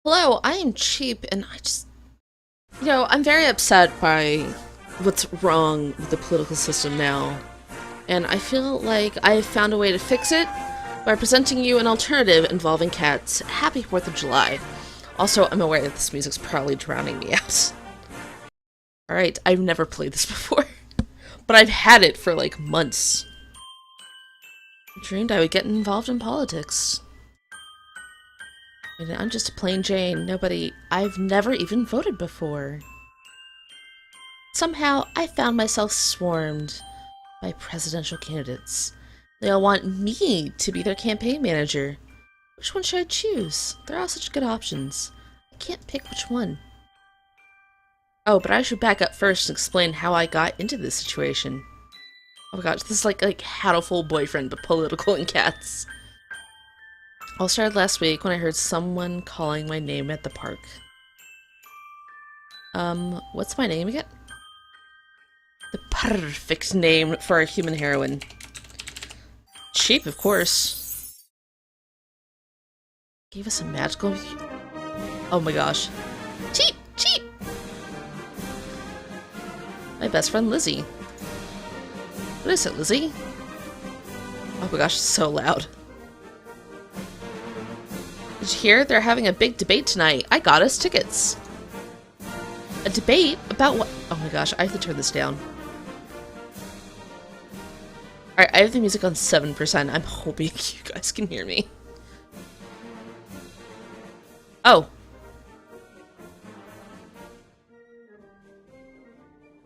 Hello, I am cheap and I'm very upset by what's wrong with the political system now. And I feel like I have found a way to fix it by presenting you an alternative involving cats. Happy 4th of July. Also, I'm aware that this music's probably drowning me out. Alright, I've never played this before. But I've had it for like months. I dreamed I would get involved in politics. And I'm just a plain Jane. I've never even voted before. Somehow, I found myself swarmed by presidential candidates. They all want me to be their campaign manager. Which one should I choose? They're all such good options. I can't pick which one. Oh, but I should back up first and explain how I got into this situation. Oh my gosh, this is like Hatoful Boyfriend, but political and cats. All started last week when I heard someone calling my name at the park. What's my name again? The perfect name for a human heroine. Cheap, of course. Gave us a magical... Oh my gosh. Cheap! Cheap! My best friend, Lizzie. What is it, Lizzie? Oh my gosh, it's so loud. Did you hear? They're having a big debate tonight. I got us tickets. A debate? About what? Oh my gosh, I have to turn this down. Alright, I have the music on 7%. I'm hoping you guys can hear me. Oh.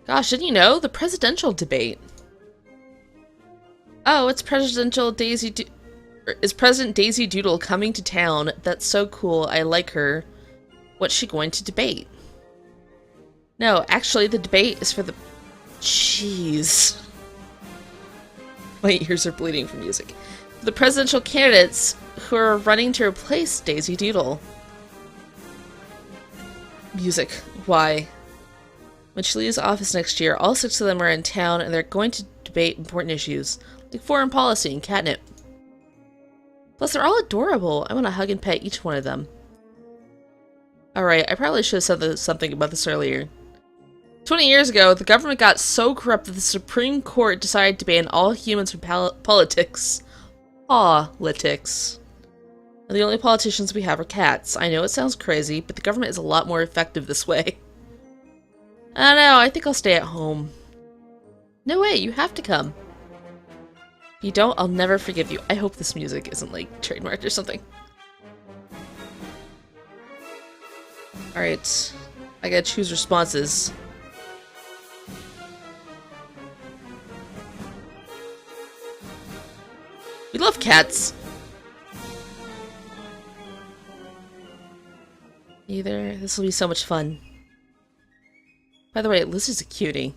Gosh, didn't you know? The presidential debate. Oh, it's Is President Daisy Doodle coming to town? That's so cool. I like her. What's she going to debate? No, actually, the debate is for the... Jeez. My ears are bleeding from music. The presidential candidates who are running to replace Daisy Doodle. Music. Why? When she leaves office next year, all 6 of them are in town and they're going to debate important issues, like foreign policy and catnip. Plus, they're all adorable. I want to hug and pet each one of them. Alright, I probably should have said something about this earlier. 20 years ago, the government got so corrupt that the Supreme Court decided to ban all humans from politics. Politics. And the only politicians we have are cats. I know it sounds crazy, but the government is a lot more effective this way. I don't know, I think I'll stay at home. No way, you have to come. If you don't, I'll never forgive you. I hope this music isn't, like, trademarked or something. Alright. I gotta choose responses. We love cats! Either. This will be so much fun. By the way, Lizzie's a cutie.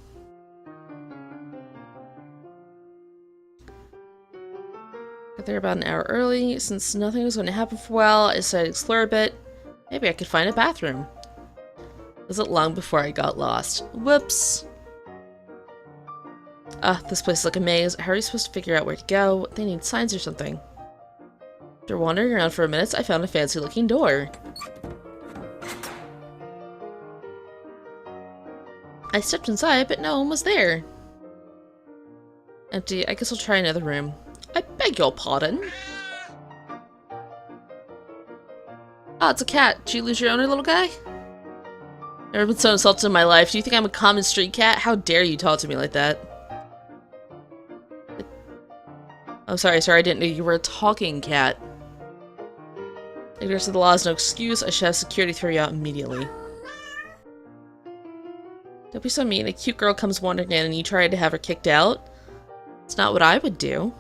Got there about an hour early. Since nothing was going to happen for a while, I decided to explore a bit. Maybe I could find a bathroom. Was it long before I got lost? Whoops. This place is like a maze. How are you supposed to figure out where to go? They need signs or something. After wandering around for a minute, I found a fancy-looking door. I stepped inside, but no one was there. Empty. I guess I'll try another room. I beg your pardon. Ah, it's a cat. Did you lose your owner, little guy? Never been so insulted in my life. Do you think I'm a common street cat? How dare you talk to me like that? Oh, sorry, I didn't know you were a talking cat. Ignorance of the law is no excuse. I should have security throw you out immediately. Don't be so mean. A cute girl comes wandering in and you try to have her kicked out? It's not what I would do.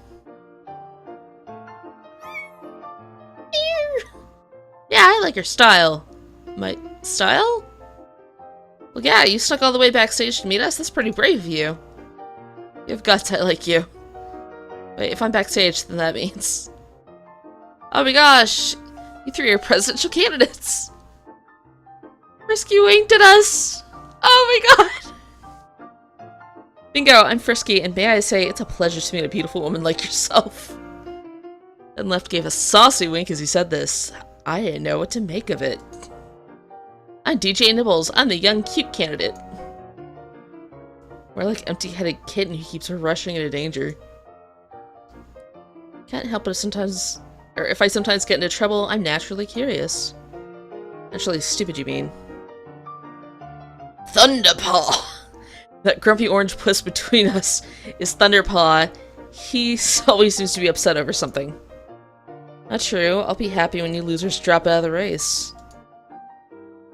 Yeah, I like your style. My style? Well, yeah, you snuck all the way backstage to meet us? That's pretty brave of you. You have guts, I like you. Wait, if I'm backstage, then that means... Oh my gosh! You 3 are presidential candidates! Frisky winked at us! Oh my god! Bingo, I'm Frisky, and may I say, it's a pleasure to meet a beautiful woman like yourself. And Left gave a saucy wink as he said this. I didn't know what to make of it. I'm DJ Nibbles. I'm the young, cute candidate. We're like empty-headed kitten who keeps rushing into danger. Can't help it if I sometimes get into trouble, I'm naturally curious. Naturally stupid, you mean? Thunderpaw! That grumpy orange puss between us is Thunderpaw. He always seems to be upset over something. Not true. I'll be happy when you losers drop out of the race.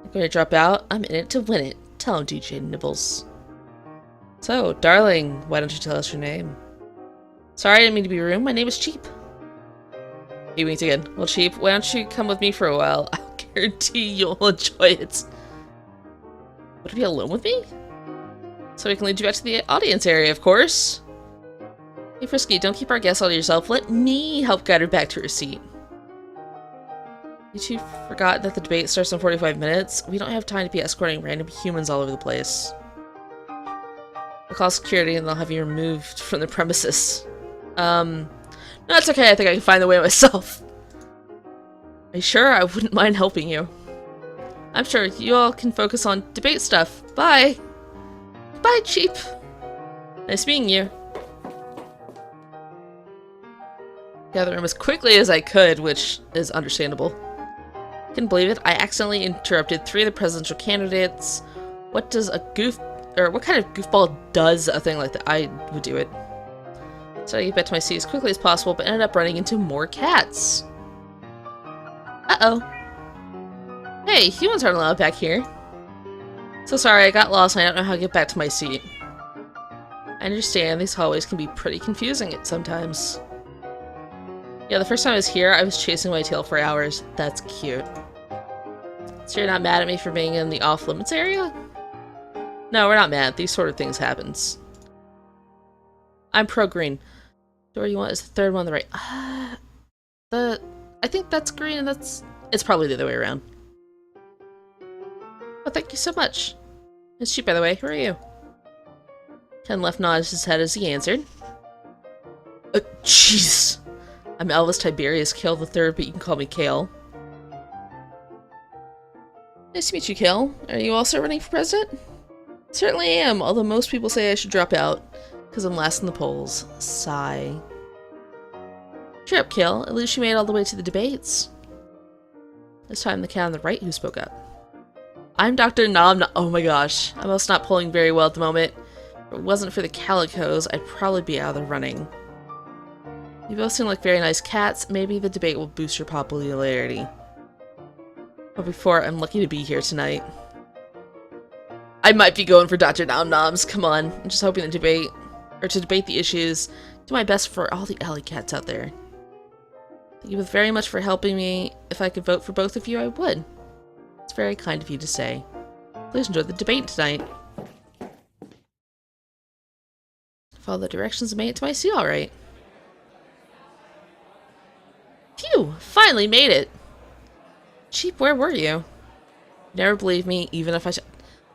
I'm going to drop out. I'm in it to win it. Tell him, DJ Nibbles. So, darling, why don't you tell us your name? Sorry, I didn't mean to be rude. My name is Cheap. He winked again. Well, Cheap, why don't you come with me for a while? I'll guarantee you'll enjoy it. Would you be alone with me? So we can lead you back to the audience area, of course. Hey, Frisky, don't keep our guest all to yourself. Let me help guide her back to her seat. You two forgot that the debate starts in 45 minutes? We don't have time to be escorting random humans all over the place. I'll call security and they'll have you removed from the premises. No, it's okay. I think I can find the way myself. Are you sure? I wouldn't mind helping you. I'm sure you all can focus on debate stuff. Bye! Bye, Cheap! Nice meeting you. Got out of the room as quickly as I could, which is understandable. Couldn't believe it. I accidentally interrupted 3 of the presidential candidates. What kind of goofball does a thing like that? I would do it. So I get back to my seat as quickly as possible, but ended up running into more cats. Uh-oh. Hey, humans aren't allowed back here. So sorry, I got lost and I don't know how to get back to my seat. I understand these hallways can be pretty confusing sometimes. Yeah, the first time I was here, I was chasing my tail for hours. That's cute. So you're not mad at me for being in the off-limits area? No, we're not mad. These sort of things happens. I'm pro-green. Door you want is the third one on the right. I think that's green and it's probably the other way around. Oh, thank you so much. It's Cheap, by the way. Who are you? Ken left nods his head as he answered. Jeez. I'm Elvis Tiberius Kale III, but you can call me Kale. Nice to meet you, Kale. Are you also running for president? Certainly am, although most people say I should drop out, because I'm last in the polls. Sigh. Cheer up, Kale. At least you made it all the way to the debates. This time the cat on the right who spoke up. I'm Dr. Nom. Oh my gosh. I'm also not polling very well at the moment. If it wasn't for the calicos, I'd probably be out of the running. You both seem like very nice cats. Maybe the debate will boost your popularity. But before, I'm lucky to be here tonight. I might be going for Dr. Nom Noms. Come on. I'm just hoping to debate the issues. Do my best for all the alley cats out there. Thank you both very much for helping me. If I could vote for both of you, I would. It's very kind of you to say. Please enjoy the debate tonight. Follow the directions and made it to my seat alright. Phew! Finally made it! Cheap, where were you? Never believe me, even if I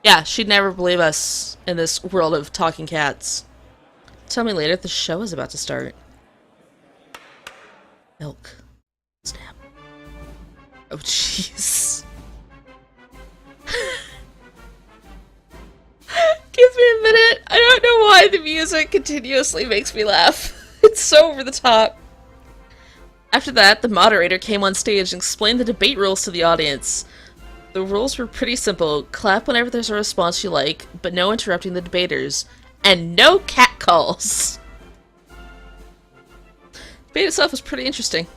yeah, she'd never believe us in this world of talking cats. Tell me later, the show is about to start. Milk. Snap. Oh, jeez. Give me a minute. I don't know why the music continuously makes me laugh. It's so over the top. After that, the moderator came on stage and explained the debate rules to the audience. The rules were pretty simple. Clap whenever there's a response you like, but no interrupting the debaters. And no cat calls. The debate itself was pretty interesting.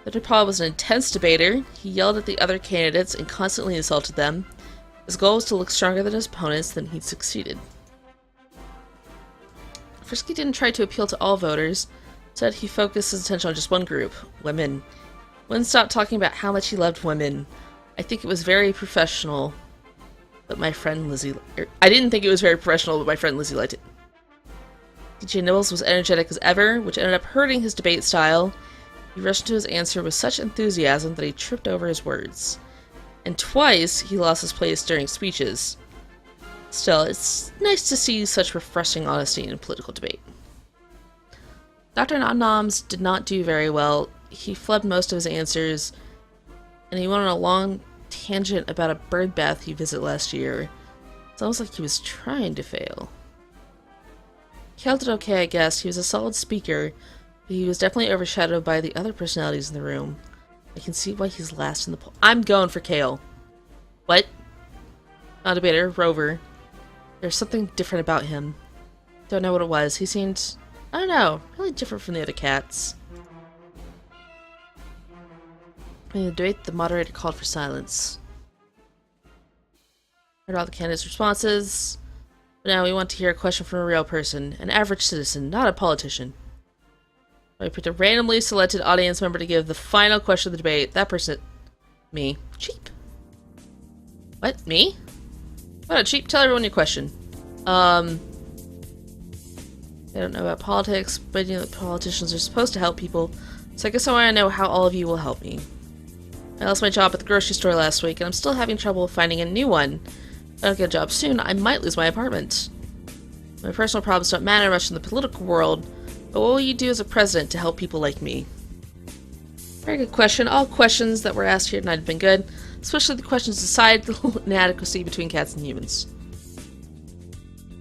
Dr. Paul was an intense debater. He yelled at the other candidates and constantly insulted them. His goal was to look stronger than his opponents, then he'd succeeded. Frisky didn't try to appeal to all voters. Instead, he focused his attention on just one group, women. Wouldn't stop talking about how much he loved women. I think it was very professional, but my friend Lizzie... I didn't think it was very professional, but my friend Lizzie liked it. DJ Nibbles was energetic as ever, which ended up hurting his debate style. He rushed into his answer with such enthusiasm that he tripped over his words. And twice, he lost his place during speeches. Still, it's nice to see such refreshing honesty in a political debate. Dr. Nom Noms did not do very well. He flubbed most of his answers, and he went on a long tangent about a bird bath he visited last year. It's almost like he was trying to fail. Cal did okay, I guess. He was a solid speaker, but he was definitely overshadowed by the other personalities in the room. I can see why he's last in the poll. I'm going for Kale. What? Not a debater, Rover. There's something different about him. Don't know what it was. He seemed, I don't know, really different from the other cats. In the debate, the moderator called for silence. Heard all the candidates' responses. But now we want to hear a question from a real person, an average citizen, not a politician. I picked a randomly selected audience member to give the final question of the debate. That person... Me. Cheap. What? Me? What a cheap. Tell everyone your question. I don't know about politics, but you know that politicians are supposed to help people, so I guess I want to know how all of you will help me. I lost my job at the grocery store last week, and I'm still having trouble finding a new one. If I don't get a job soon, I might lose my apartment. My personal problems don't matter much in the political world, but what will you do as a president to help people like me? Very good question. All questions that were asked here tonight have been good, especially the questions of societal inadequacy between cats and humans.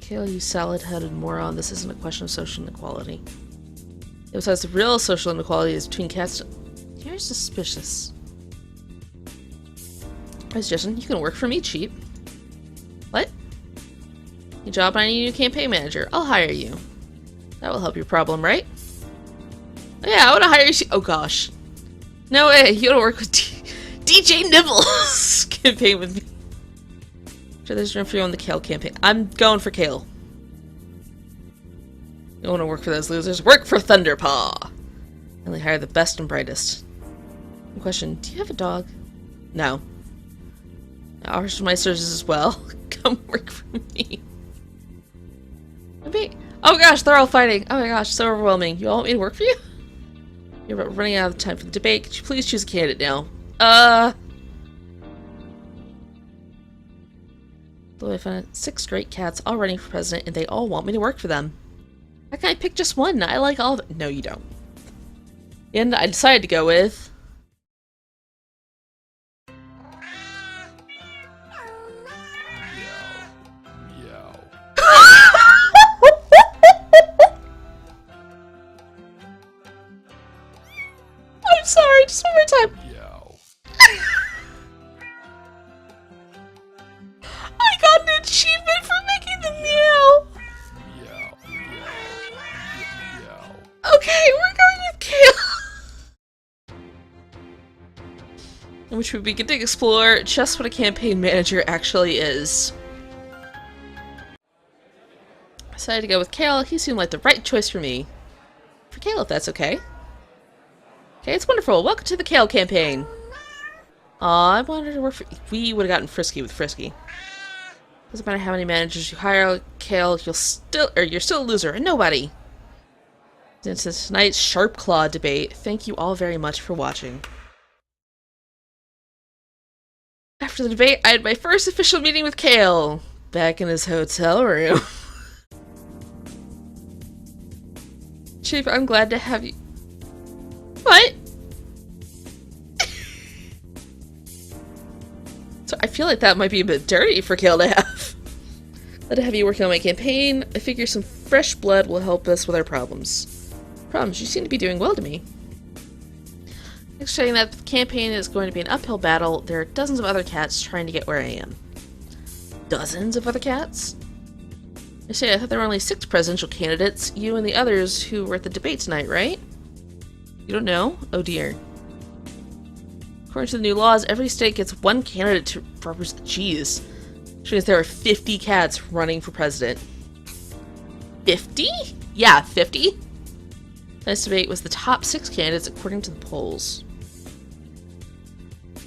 Kale, you salad-headed moron, this isn't a question of social inequality. Besides, the real social inequality is between cats. You're suspicious. Hi, suggestion. You can work for me, cheap. What? Your job, I need a new campaign manager. I'll hire you. That will help your problem, right? Yeah, I want to hire you. Oh gosh. No way, you want to work with DJ Nibbles campaign with me. Sure, there's room for you on the Kale campaign. I'm going for Kale. You don't want to work for those losers. Work for Thunderpaw. Only hire the best and brightest. Question, do you have a dog? No. I offer my services as well. Come work for me. Maybe. Oh gosh, they're all fighting. Oh my gosh, so overwhelming. You all want me to work for you? You're running out of time for the debate. Could you please choose a candidate now? Though I found 6 great cats all running for president, and they all want me to work for them. How can I pick just one? I like all of them. No, you don't. And I decided to go with... I'm sorry, just one more time. I got an achievement for making the meow. Okay, we're going with Kale. In which we begin to explore just what a campaign manager actually is. I decided to go with Kale. He seemed like the right choice for me. For Kale, if that's okay. Okay, it's wonderful. Welcome to the Kale campaign. Aw, I wanted to work for... We would have gotten frisky with Frisky. Doesn't matter how many managers you hire, Kale, you're still a loser, and nobody. Since tonight's Sharp Claw debate, thank you all very much for watching. After the debate, I had my first official meeting with Kale. Back in his hotel room. Chief, I'm glad to have you... What? So I feel like that might be a bit dirty for Kale to have. Glad to have you working on my campaign. I figure some fresh blood will help us with our problems. You seem to be doing well to me. Next, saying that the campaign is going to be an uphill battle, there are dozens of other cats trying to get where I am. Dozens of other cats? I say I thought there were only 6 presidential candidates, you and the others who were at the debate tonight, right? You don't know? Oh dear. According to the new laws, every state gets 1 candidate to represent. Jeez. Which means there are 50 cats running for president. 50? Yeah, 50? Tonight's debate was the top 6 candidates according to the polls.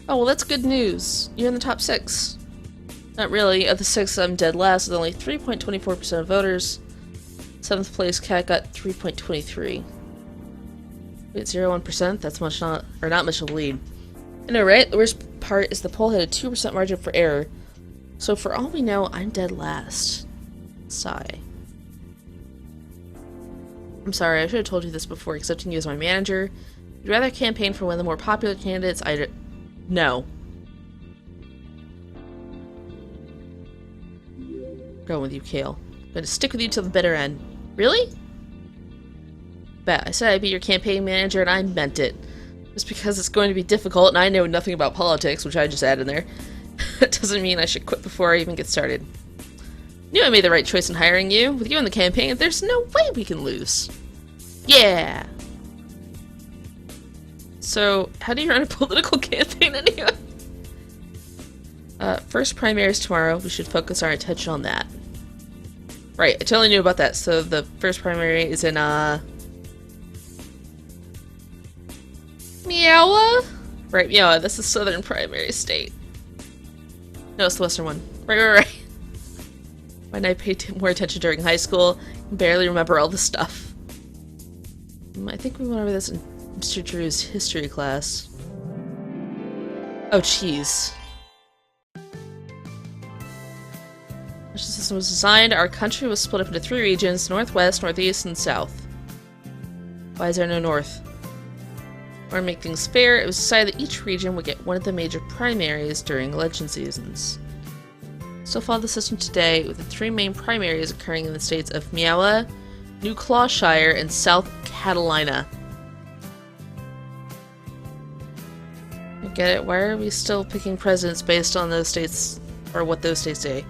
Oh, well that's good news. You're in the top 6. Not really. Of the 6, I'm dead last with only 3.24% of voters. 7th place cat got 3.23. Wait, 0.1%? That's much not much of a lead. I know, right? The worst part is the poll had a 2% margin for error. So for all we know, I'm dead last. Sigh. I'm sorry, I should have told you this before accepting you as my manager. You'd rather campaign for one of the more popular candidates, No. Going with you, Kale. I'm gonna stick with you till the bitter end. Really? Bet. I said I'd be your campaign manager, and I meant it. Just because it's going to be difficult, and I know nothing about politics, which I just added in there, that doesn't mean I should quit before I even get started. Knew I made the right choice in hiring you. With you in the campaign, there's no way we can lose. Yeah! So, how do you run a political campaign anyway? First primary is tomorrow. We should focus our attention on that. Right, I totally knew about that. So the first primary is in, Meowa? Right, Meowa. That's the southern primary state. No, it's the western one. Right. When I paid more attention during high school, I can barely remember all the stuff. I think we went over this in Mr. Drew's history class. Oh, jeez. The system was designed, our country was split up into 3 regions, northwest, northeast, and south. Why is there no north? In order to make things fair, it was decided that each region would get one of the major primaries during election seasons. Still follow the system today, with the 3 main primaries occurring in the states of Meowa, New Clawshire, and South Catalina. I get it. Why are we still picking presidents based on those states, or what those states say?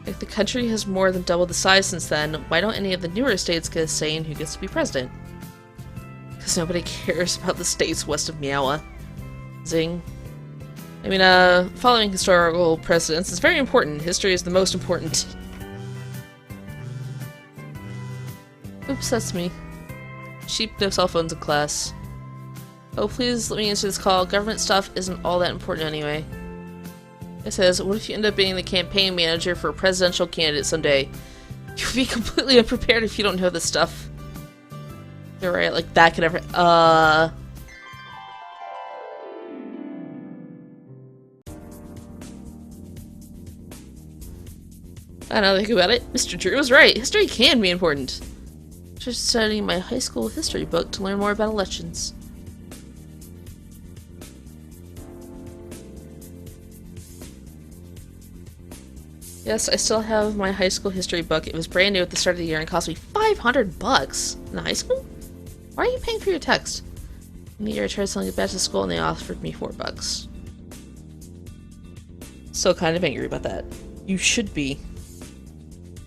If the country has more than doubled the size since then, why don't any of the newer states get a say in who gets to be president? Because nobody cares about the states west of Meowa. Zing. I mean, following historical precedents is very important. History is the most important. Oops, that's me. Sheep, no cell phones in class. Oh, please let me answer this call. Government stuff isn't all that important anyway. It says, what if you end up being the campaign manager for a presidential candidate someday? You'll be completely unprepared if you don't know this stuff. You're right, like that could ever- I don't know, think about it. Mr. Drew was right. History can be important. Just studying my high school history book to learn more about elections. Yes, I still have my high school history book. It was brand new at the start of the year and cost me $500 in high school? Why are you paying for your text? In the year I tried selling it back to school and they offered me $4. Still kind of angry about that. You should be.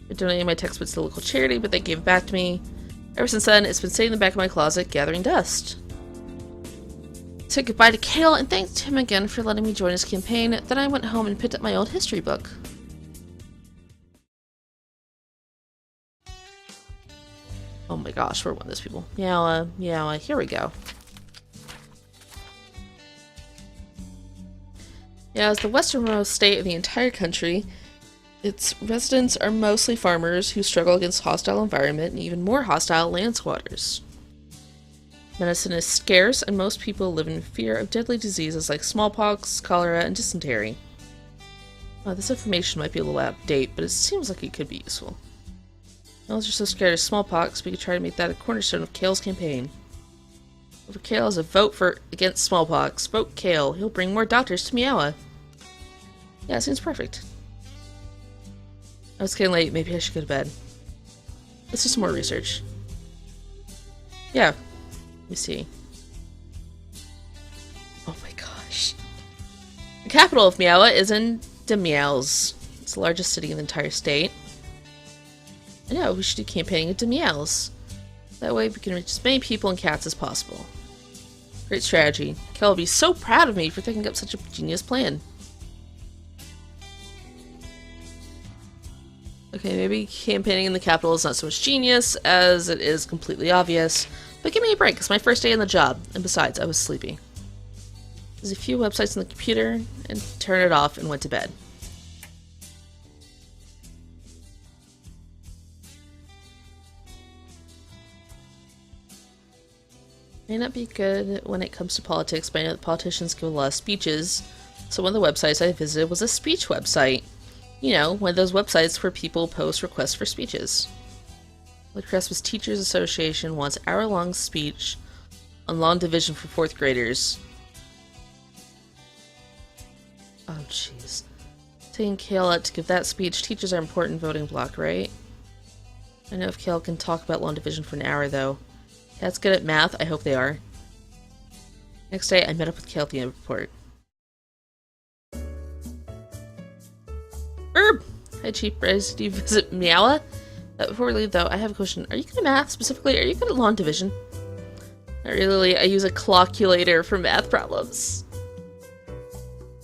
I donated my textbooks to the local charity, but they gave it back to me. Ever since then, it's been sitting in the back of my closet, gathering dust. I said goodbye to Kale and thanked him again for letting me join his campaign. Then I went home and picked up my old history book. Oh my gosh, we're one of those people. Meowa, here we go. Yeah, it's the westernmost state of the entire country. Its residents are mostly farmers who struggle against hostile environment and even more hostile land squatters. Medicine is scarce, and most people live in fear of deadly diseases like smallpox, cholera, and dysentery. This information might be a little out of date, but it seems like it could be useful. Elves are so scared of smallpox, we could try to make that a cornerstone of Kale's campaign. Vote for Kale as a vote against smallpox. Vote Kale. He'll bring more doctors to Meowa. Yeah, it seems perfect. It's getting late. Maybe I should go to bed. Let's do some more research. Yeah. Let me see. Oh my gosh. The capital of Meowa is in Demyales. It's the largest city in the entire state. I know, we should do campaigning at Demyales. That way we can reach as many people and cats as possible. Great strategy. Kel will be so proud of me for thinking up such a genius plan. Okay, maybe campaigning in the capital is not so much genius as it is completely obvious, but give me a break, it's my first day on the job, and besides, I was sleepy. There's a few websites on the computer, and turned it off and went to bed. May not be good when it comes to politics, but I know that politicians give a lot of speeches, so one of the websites I visited was a speech website. You know, one of those websites where people post requests for speeches. The request was Teachers Association wants hour-long speech on long division for 4th graders. Oh, jeez. Taking Kale out to give that speech. Teachers are important voting block, right? I know if Kale can talk about long division for an hour, though. Cat's good at math. I hope they are. Next day, I met up with Kale at the airport. Herb! Hi, Chief Bryce. Do you visit Meowa? Before we leave, though, I have a question. Are you good at math? Specifically, are you good at long division? Not really. I use a calculator for math problems.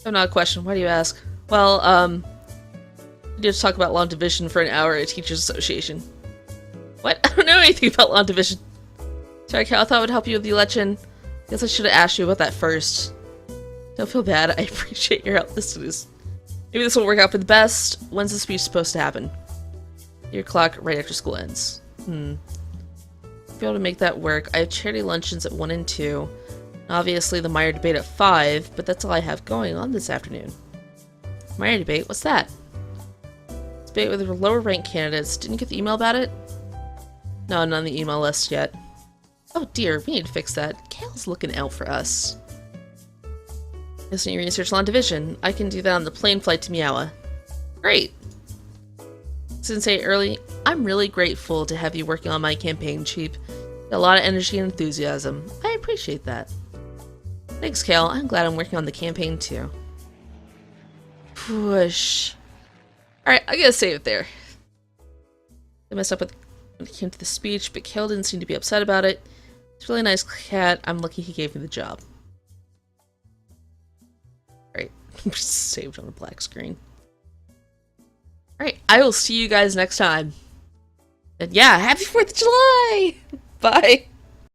Oh, not a question. Why do you ask? Well, we need to talk about long division for an hour at a teacher's association. What? I don't know anything about long division. Sorry, Cal, I thought I would help you with the election. Guess I should have asked you about that first. Don't feel bad. I appreciate your help. Maybe this will work out for the best. When's the speech supposed to happen? Your clock right after school ends. Be able to make that work. I have charity luncheons at 1 and 2. Obviously the Meyer debate at 5, but that's all I have going on this afternoon. Meyer debate? What's that? Debate with the lower ranked candidates. Didn't you get the email about it? No, not on the email list yet. Oh dear, we need to fix that. Kale's looking out for us. Listening to research long division. I can do that on the plane flight to Meowa. Great! Sensei early, I'm really grateful to have you working on my campaign, Chief. A lot of energy and enthusiasm. I appreciate that. Thanks, Kale. I'm glad I'm working on the campaign too. Push. Alright, I gotta save it there. I messed up when it came to the speech, but Kale didn't seem to be upset about it. It's a really nice cat. I'm lucky he gave me the job. Alright, saved on a black screen. Alright, I will see you guys next time. And yeah, happy 4th of July! Bye!